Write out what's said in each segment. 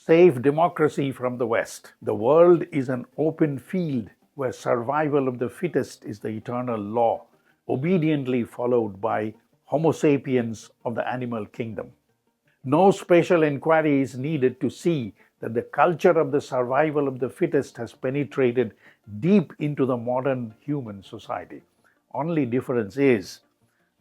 save democracy from the West. The world is an open field where survival of the fittest is the eternal law, obediently followed by Homo sapiens of the animal kingdom. No special inquiry is needed to see that the culture of the survival of the fittest has penetrated deep into the modern human society. Only difference is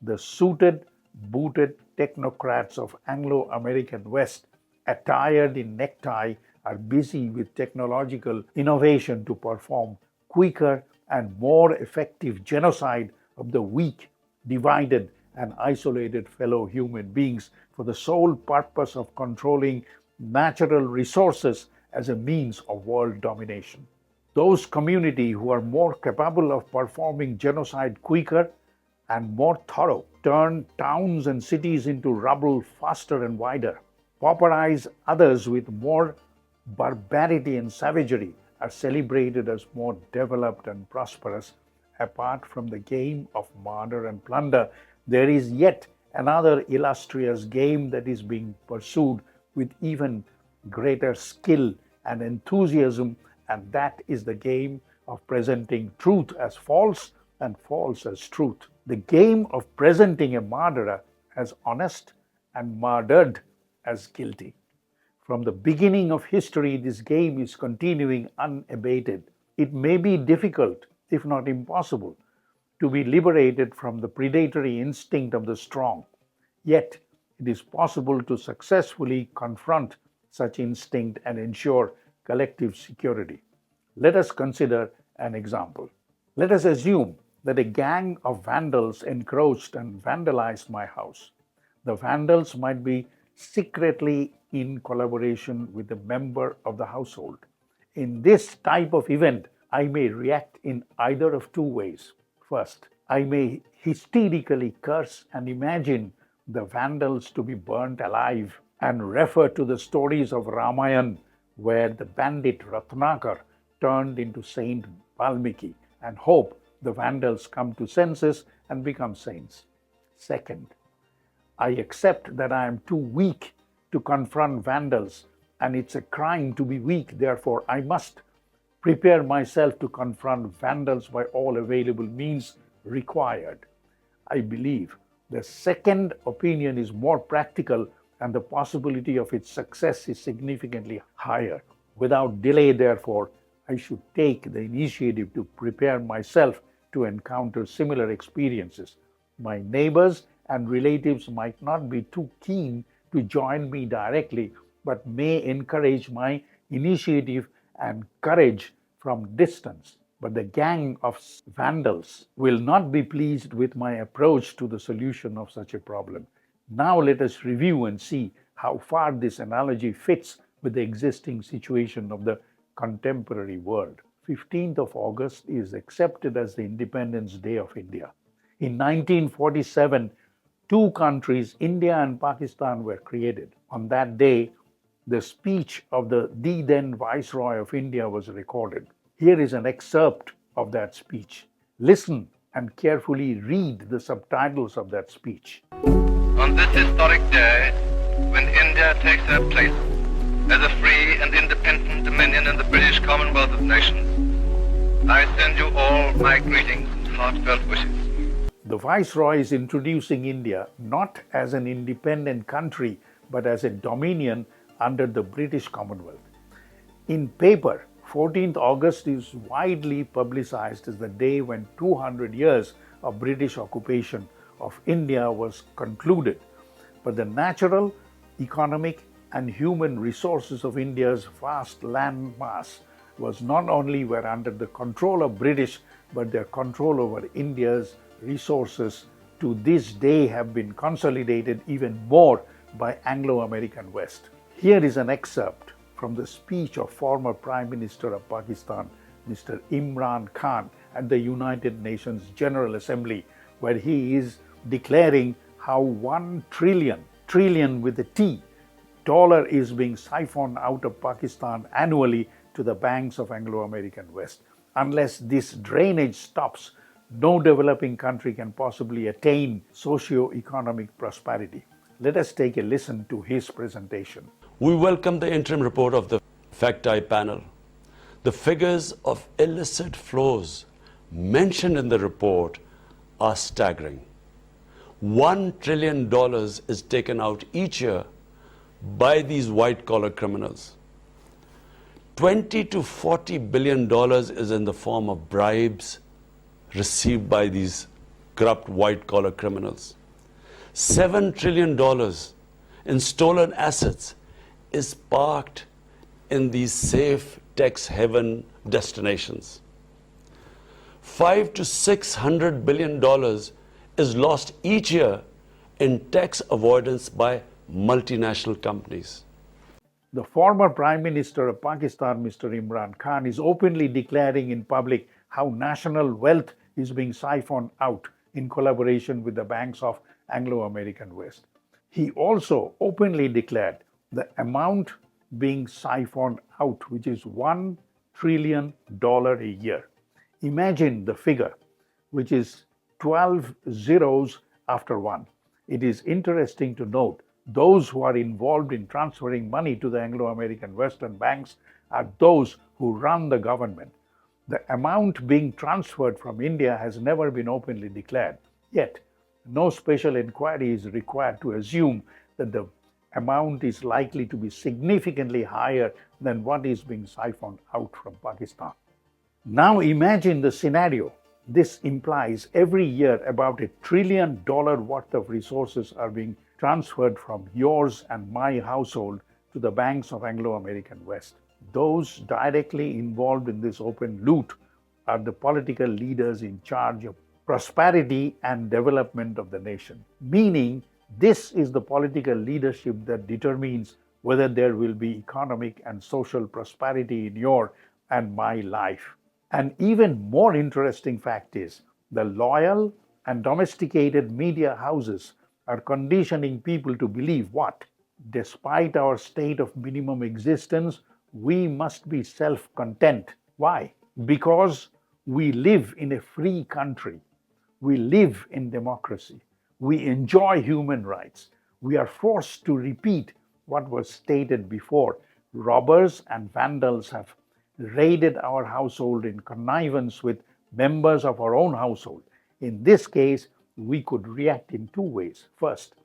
the suited, booted technocrats of Anglo-American West, attired in necktie, are busy with technological innovation to perform quicker and more effective genocide of the weak, divided, and isolated fellow human beings for the sole purpose of controlling natural resources as a means of world domination. Those communities who are more capable of performing genocide quicker and more thorough turn towns and cities into rubble faster and wider. Pauperize others with more barbarity and savagery are celebrated as more developed and prosperous. Apart from the game of murder and plunder, there is yet another illustrious game that is being pursued with even greater skill and enthusiasm, and that is the game of presenting truth as false and false as truth. The game of presenting a murderer as honest and murdered as guilty. From the beginning of history, this game is continuing unabated. It may be difficult, if not impossible, to be liberated from the predatory instinct of the strong. Yet, it is possible to successfully confront such instinct and ensure collective security. Let us consider an example. Let us assume that a gang of vandals encroached and vandalized my house. The vandals might be secretly in collaboration with a member of the household. In this type of event, I may react in either of two ways. First, I may hysterically curse and imagine the vandals to be burnt alive and refer to the stories of Ramayana where the bandit Ratnakar turned into Saint Valmiki and hope the vandals come to senses and become saints. Second, I accept that I am too weak to confront vandals and it's a crime to be weak, therefore I must prepare myself to confront vandals by all available means required. I believe the second opinion is more practical and the possibility of its success is significantly higher. Without delay, therefore, I should take the initiative to prepare myself to encounter similar experiences. My neighbors and relatives might not be too keen to join me directly, but may encourage my initiative and courage from distance. But the gang of vandals will not be pleased with my approach to the solution of such a problem. Now let us review and see how far this analogy fits with the existing situation of the contemporary world. 15th of August is accepted as the Independence Day of India. In 1947, two countries, India and Pakistan, were created. On that day, the speech of the then Viceroy of India was recorded. Here is an excerpt of that speech. Listen and carefully read the subtitles of that speech. On this historic day, when India takes her place as a free and independent dominion in the British Commonwealth of Nations, I send you all my greetings and heartfelt wishes. The Viceroy is introducing India not as an independent country, but as a dominion under the British Commonwealth. In paper, 14th August is widely publicized as the day when 200 years of British occupation of India was concluded. But the natural, economic, and human resources of India's vast land mass was not only were under the control of British, but their control over India's resources to this day have been consolidated even more by Anglo-American West. Here is an excerpt from the speech of former Prime Minister of Pakistan, Mr. Imran Khan, at the United Nations General Assembly, where he is declaring how 1 trillion with a T, dollar is being siphoned out of Pakistan annually to the banks of Anglo-American West. Unless this drainage stops, no developing country can possibly attain socio-economic prosperity. Let us take a listen to his presentation. We welcome the interim report of the FACTI panel. The figures of illicit flows mentioned in the report are staggering. $1 trillion is taken out each year by these white-collar criminals. $20 to $40 billion is in the form of bribes received by these corrupt white-collar criminals. $7 trillion in stolen assets is parked in these safe tax haven destinations. $500 to $600 billion is lost each year in tax avoidance by multinational companies. The former Prime Minister of Pakistan, Mr. Imran Khan, is openly declaring in public how national wealth is being siphoned out in collaboration with the banks of Anglo-American West. He also openly declared the amount being siphoned out, which is $1 trillion a year. Imagine the figure, which is 12 zeros after one. It is interesting to note those who are involved in transferring money to the Anglo-American Western banks are those who run the government. The amount being transferred from India has never been openly declared. Yet, no special inquiry is required to assume that the amount is likely to be significantly higher than what is being siphoned out from Pakistan. Now imagine the scenario. This implies every year about $1 trillion worth of resources are being transferred from yours and my household to the banks of Anglo-American West. Those directly involved in this open loot are the political leaders in charge of prosperity and development of the nation. Meaning, this is the political leadership that determines whether there will be economic and social prosperity in your and my life. An even more interesting fact is the loyal and domesticated media houses are conditioning people to believe what? Despite our state of minimum existence, we must be self-content. Why? Because we live in a free country. We live in democracy. We enjoy human rights. We are forced to repeat what was stated before. Robbers and vandals have raided our household in connivance with members of our own household. In this case, we could react in two ways. First,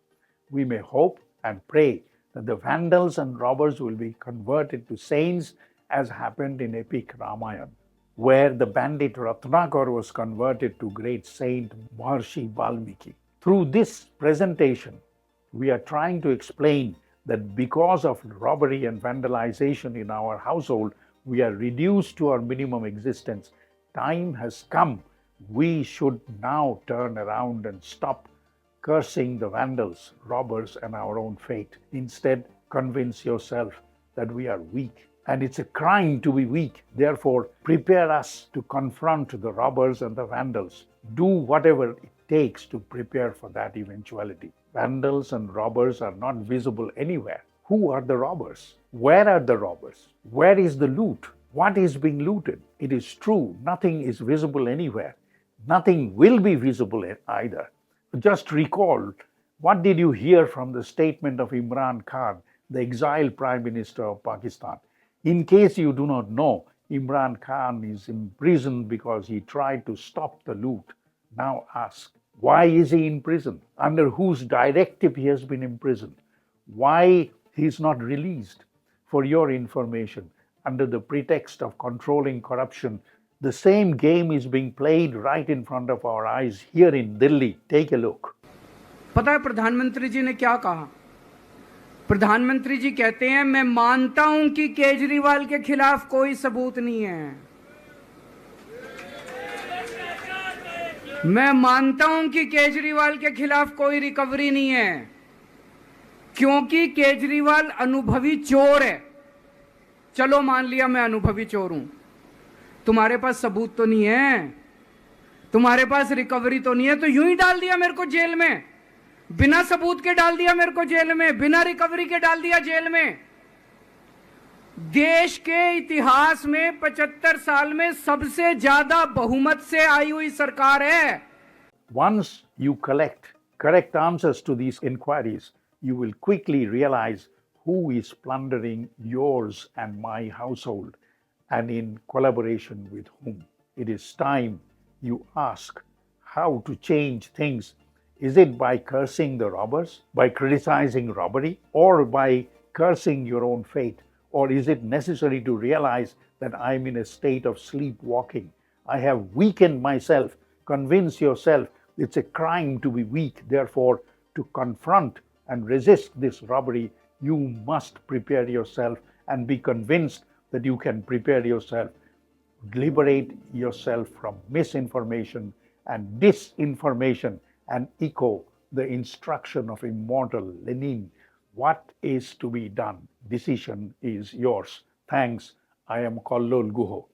we may hope and pray that the vandals and robbers will be converted to saints, as happened in epic Ramayana, where the bandit Ratnakar was converted to great saint Maharshi Valmiki. Through this presentation, we are trying to explain that because of robbery and vandalization in our household, we are reduced to our minimum existence. Time has come. We should now turn around and stop cursing the vandals, robbers, and our own fate. Instead, convince yourself that we are weak. And it's a crime to be weak. Therefore, prepare us to confront the robbers and the vandals. Do whatever it takes to prepare for that eventuality. Vandals and robbers are not visible anywhere. Who are the robbers? Where are the robbers? Where is the loot? What is being looted? It is true, nothing is visible anywhere. Nothing will be visible either. Just recall, what did you hear from the statement of Imran Khan, the exiled Prime Minister of Pakistan? In case you do not know, Imran Khan is imprisoned because he tried to stop the loot. Now ask, why is he in prison? Under whose directive he has been imprisoned? Why he is not released? For your information, under the pretext of controlling corruption, the same game is being played right in front of our eyes here in Delhi. Take a look. पता है प्रधानमंत्री जी ने क्या कहा? प्रधानमंत्री जी कहते हैं, मैं मानता हूं कि केजरीवाल के खिलाफ कोई सबूत नहीं है. मैं मानता हूं कि केजरीवाल के खिलाफ कोई रिकवरी नहीं है, क्योंकि केजरीवाल अनुभवी चोर है. चलो मान लिया मैं अनुभवी चोर हूं. तुम्हारे पास सबूत तो नहीं है, तुम्हारे पास रिकवरी तो नहीं है, तो यूं ही डाल दिया मेरे को जेल में. बिना सबूत के डाल दिया मेरे को जेल में, बिना रिकवरी के डाल दिया जेल में. देश के इतिहास में 75 साल में सबसे ज्यादा बहुमत से आई हुई सरकार है. Once you collect correct answers to these inquiries, you will quickly realize who is plundering yours and my household, and in collaboration with whom. It is time you ask how to change things. Is it by cursing the robbers, by criticizing robbery, or by cursing your own fate? Or is it necessary to realize that I'm in a state of sleepwalking? I have weakened myself. Convince yourself it's a crime to be weak. Therefore, to confront and resist this robbery, you must prepare yourself and be convinced that you can prepare yourself. Liberate yourself from misinformation and disinformation and echo the instruction of immortal Lenin. What is to be done? Decision is yours. Thanks. I am Kollol Guho.